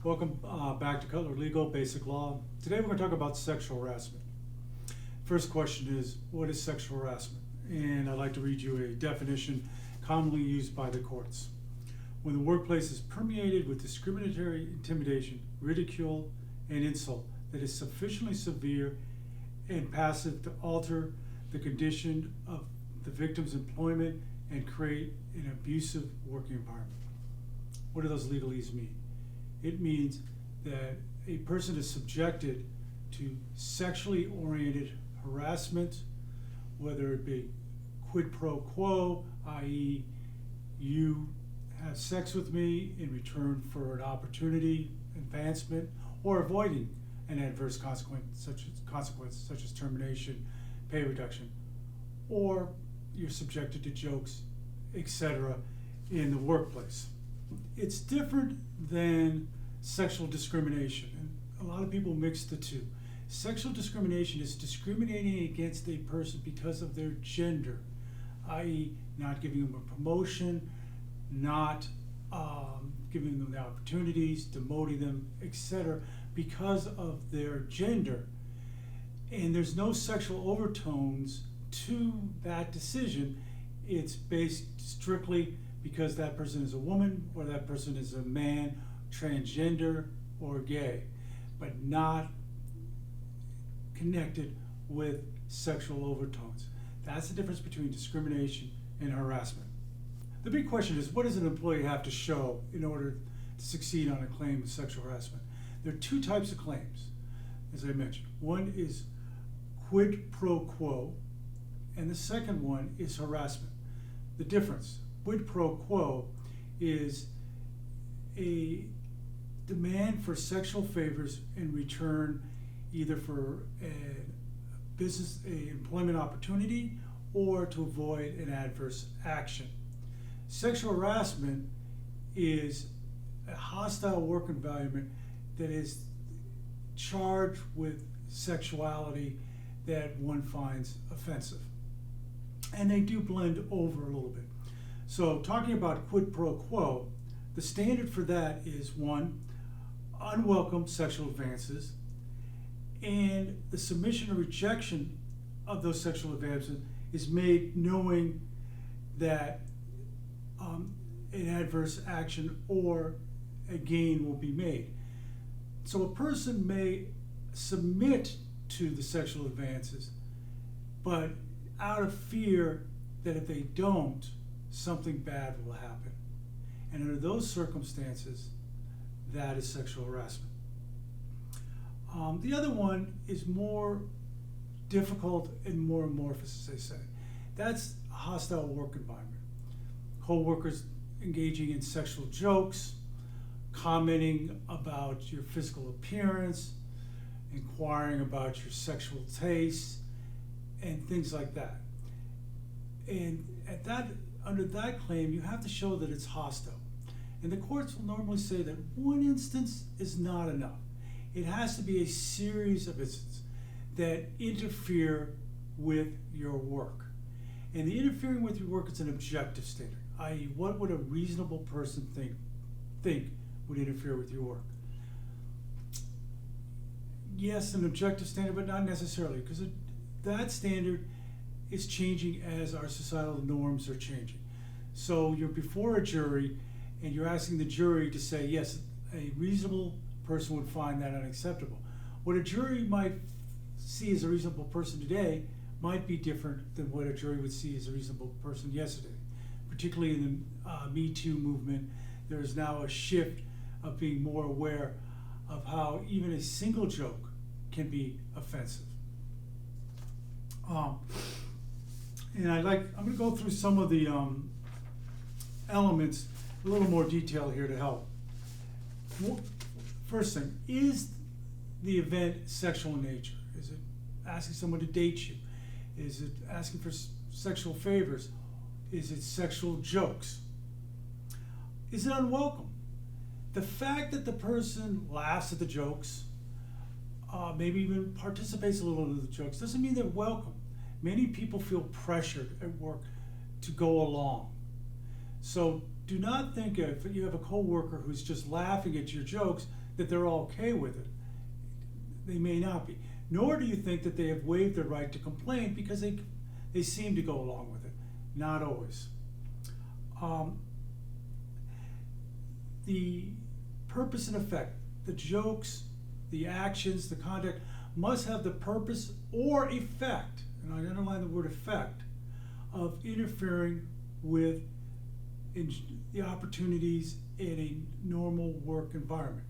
Welcome back to Cutler Legal Basic Law. Today we're going to talk about sexual harassment. First question is, what is sexual harassment? And I'd like to read you a definition commonly used by the courts. When the workplace is permeated with discriminatory intimidation, ridicule, and insult that is sufficiently severe and passive to alter the condition of the victim's employment and create an abusive working environment. What do those legalese mean? It means that a person is subjected to sexually oriented harassment, whether it be quid pro quo, i.e. you have sex with me in return for an opportunity, advancement, or avoiding an adverse consequence such as termination, pay reduction, or you're subjected to jokes, etc. in the workplace. It's different than sexual discrimination, and a lot of people mix the two. Sexual discrimination is discriminating against a person because of their gender, i.e. not giving them a promotion, not giving them the opportunities, demoting them, etc. because of their gender. And there's no sexual overtones to that decision. It's based strictly because that person is a woman or that person is a man, transgender, or gay, but not connected with sexual overtones. That's the difference between discrimination and harassment. The big question is, what does an employee have to show in order to succeed on a claim of sexual harassment? There are two types of claims, as I mentioned. One is quid pro quo, and the second one is harassment. The difference: quid pro quo is a demand for sexual favors in return, either for an employment opportunity or to avoid an adverse action. Sexual harassment is a hostile work environment that is charged with sexuality that one finds offensive. And they do blend over a little bit. So talking about quid pro quo, the standard for that is one, unwelcome sexual advances, and the submission or rejection of those sexual advances is made knowing that an adverse action or a gain will be made. So a person may submit to the sexual advances, but out of fear that if they don't, something bad will happen. And under those circumstances, that is sexual harassment. The other one is more difficult and more amorphous, as they say. That's a hostile work environment. Co-workers engaging in sexual jokes, commenting about your physical appearance, inquiring about your sexual tastes, and things like that. And under that claim, you have to show that it's hostile. And the courts will normally say that one instance is not enough. It has to be a series of instances that interfere with your work. And the interfering with your work is an objective standard, i.e. what would a reasonable person think would interfere with your work? Yes, an objective standard, but not necessarily, because that standard is changing as our societal norms are changing. So you're before a jury and you're asking the jury to say, yes, a reasonable person would find that unacceptable. What a jury might see as a reasonable person today might be different than what a jury would see as a reasonable person yesterday. Particularly in the Me Too movement, there's now a shift of being more aware of how even a single joke can be offensive. And I'm going to go through some of the elements a little more detail here to help. First thing, is the event sexual in nature? Is it asking someone to date you? Is it asking for sexual favors? Is it sexual jokes? Is it unwelcome? The fact that the person laughs at the jokes, maybe even participates a little in the jokes, doesn't mean they're welcome. Many people feel pressured at work to go along. So do not think if you have a coworker who's just laughing at your jokes that they're all okay with it. They may not be. Nor do you think that they have waived their right to complain because they seem to go along with it. Not always. The purpose and effect, the jokes, the actions, the conduct must have the purpose or effect, and I underline the word effect, of interfering with the opportunities in a normal work environment.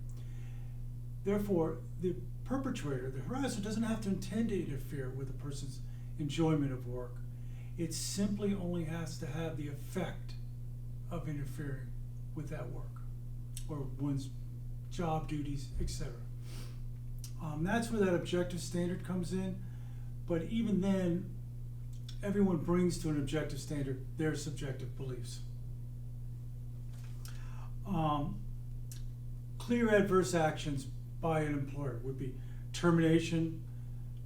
Therefore, the perpetrator, the harasser, doesn't have to intend to interfere with a person's enjoyment of work. It simply only has to have the effect of interfering with that work or one's job duties, etc. That's where that objective standard comes in, but even then, everyone brings to an objective standard their subjective beliefs. Clear adverse actions by an employer would be termination,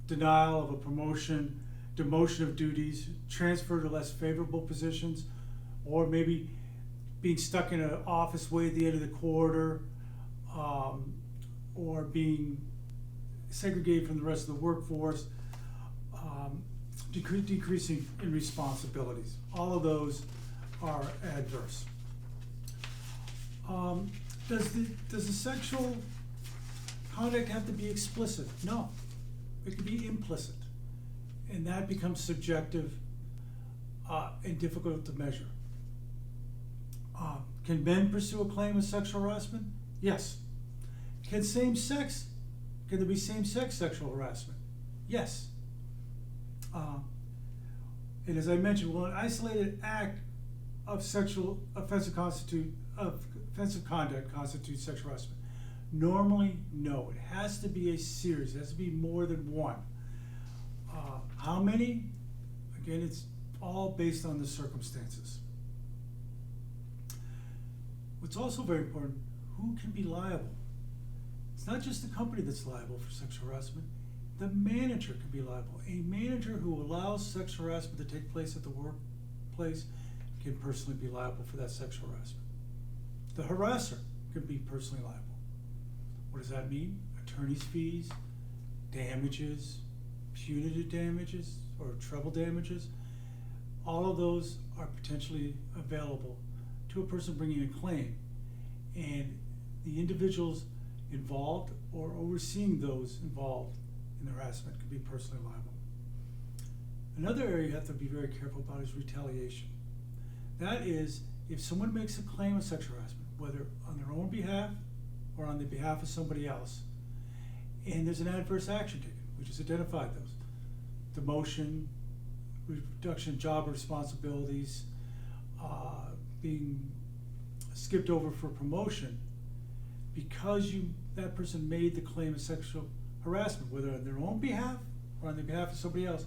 denial of a promotion, demotion of duties, transfer to less favorable positions, or maybe being stuck in an office way at the end of the quarter, or being segregated from the rest of the workforce, decreasing in responsibilities. All of those are adverse. Does the sexual conduct have to be explicit? No, it can be implicit, and that becomes subjective and difficult to measure. Can men pursue a claim of sexual harassment? Yes. Can there be same-sex sexual harassment? Yes. And as I mentioned, will an isolated act of offensive conduct constitute sexual harassment? Normally, no. It has to be a series. It has to be more than one. How many? Again, it's all based on the circumstances. What's also very important, who can be liable? It's not just the company that's liable for sexual harassment. The manager can be liable. A manager who allows sexual harassment to take place at the workplace can personally be liable for that sexual harassment. The harasser can be personally liable. What does that mean? Attorney's fees, damages, punitive damages, or treble damages. All of those are potentially available to a person bringing a claim. And the individuals involved or overseeing those involved in the harassment could be personally liable. Another area you have to be very careful about is retaliation. That is, if someone makes a claim of sexual harassment, whether on their own behalf or on the behalf of somebody else, and there's an adverse action taken, we just identified those. Demotion, reduction of job responsibilities, being skipped over for promotion, because that person made the claim of sexual harassment, whether on their own behalf or on the behalf of somebody else,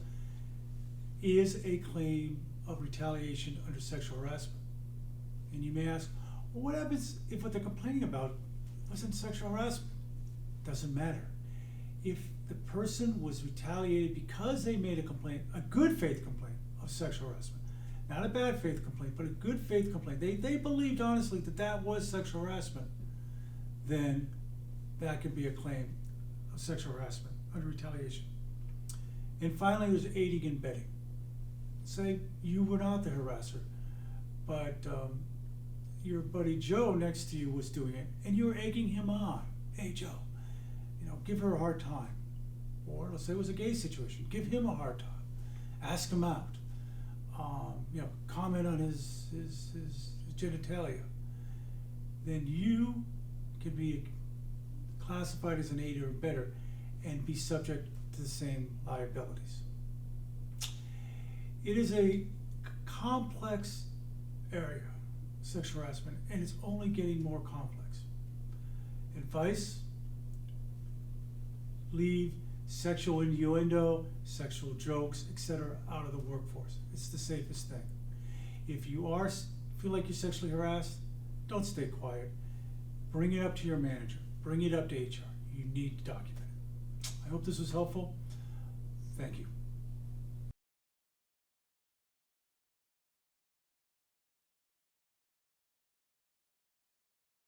is a claim of retaliation under sexual harassment. And you may ask, well, what happens if what they're complaining about wasn't sexual harassment? Doesn't matter. If the person was retaliated because they made a complaint, a good faith complaint of sexual harassment, not a bad faith complaint, but a good faith complaint, they believed honestly that was sexual harassment, then that could be a claim of sexual harassment under retaliation. And finally, there's aiding and abetting. Say you were not the harasser, but your buddy Joe next to you was doing it, and you were egging him on. Hey Joe, give her a hard time. Or let's say it was a gay situation, give him a hard time. Ask him out. Comment on his genitalia. Then you can be classified as an aider or abetter and be subject to the same liabilities. It is a complex area, sexual harassment, and it's only getting more complex. Advice: leave sexual innuendo, sexual jokes, etc. out of the workforce. It's the safest thing. If you feel like you're sexually harassed, don't stay quiet. Bring it up to your manager. Bring it up to HR. You need to document it. I hope this was helpful. Thank you.